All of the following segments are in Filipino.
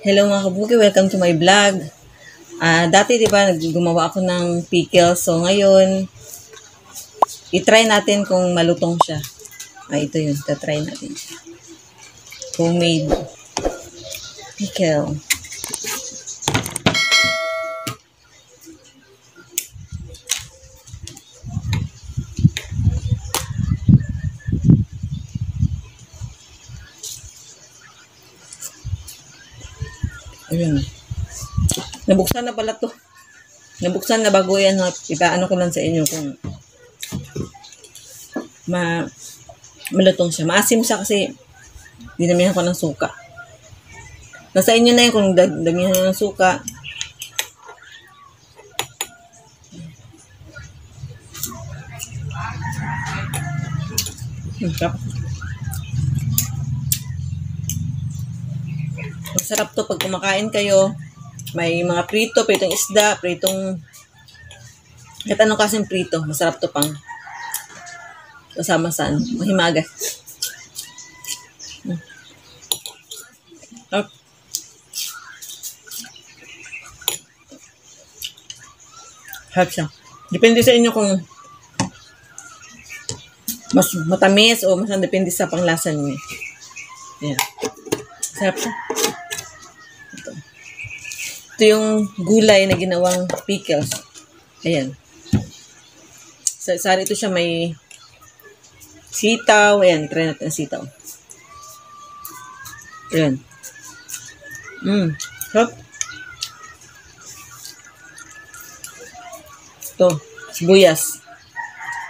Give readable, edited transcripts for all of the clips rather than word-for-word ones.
Hello mga kabuki, welcome to my vlog. Dati di ba gumawa ako ng pickle. So ngayon, i-try natin kung malutong siya. Ito yun, try natin siya. Homemade pickle. Ayun. Nabuksan na pala to. Nabuksan na bago yan. Ipaano ko lang sa inyo kung malutong siya. Maasim siya kasi dinamihan ko ng suka. Nasa inyo na yun kung damihan ng suka. Masarap to pag kumakain kayo. May mga prito, pritong isda, pritong kahit anong kasing prito. Masarap to pang kasama sa mahimagas. Harap siya. Depende sa inyo kung mas matamis o mas depende sa panglasa niyo. Ayan. Sarap siya. Ito yung gulay na ginawang pickles. Ayan. Sari ito siya may sitaw. Ayan, try natin ang sitaw. Ayan. Sarap. Ito, sibuyas.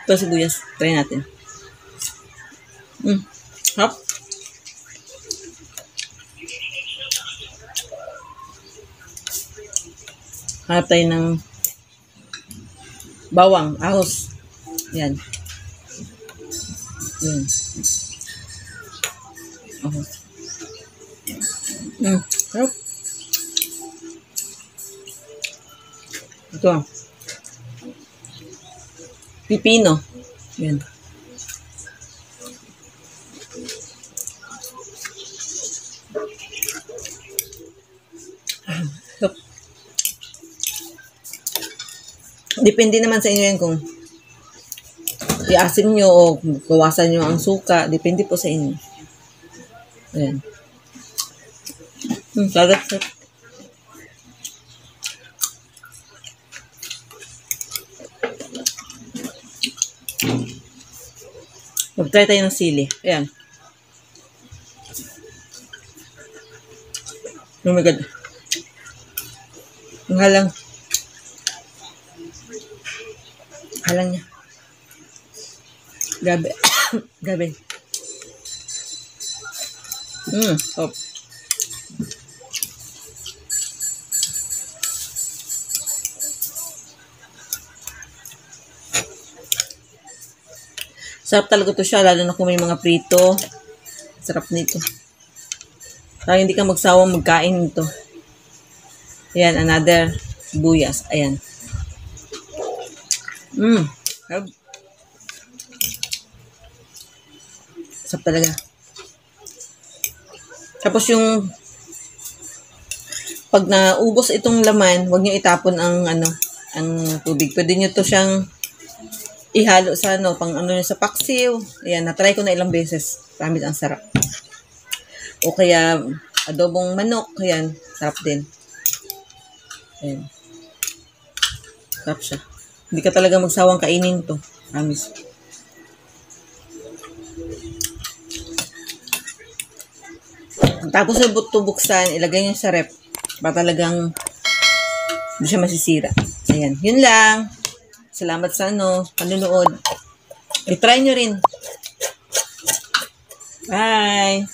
Ito, sibuyas. Try natin. Sarap. Hanap tayo ng bawang, ahos. Yan. Yan. Ahos. Sarap. Ito. Pipino. Yan. Depende naman sa inyo yan kung iasin nyo o bawasan nyo ang suka. Depende po sa inyo. Ayan. Sarap. Mag-try tayo ng sili. Ayan. Oh my God. Ang halang. Halang niya. Gabi. Gabi. Oh. Sarap talaga to siya, lalo na kung may mga prito. Sarap nito. Kaya hindi ka magsawang magkain nito. Ayan, another buyas. Ayan. Sarap talaga. Tapos yung pag naubos itong laman, huwag niyo itapon ang tubig. Pwede niyo to siyang ihalo sa pang sa paksiw. Ayan, na-try ko na ilang beses. Promise ang sarap. O kaya adobong manok, ayan, sarap din. Ayan. Sarap siya. Hindi ka talaga magsawang kainin to. Promise. Tapos buksan, ilagay nyo sa rep. Para talagang hindi siya masisira. Ayan. Yun lang. Salamat sa panunood. I-try nyo rin. Bye!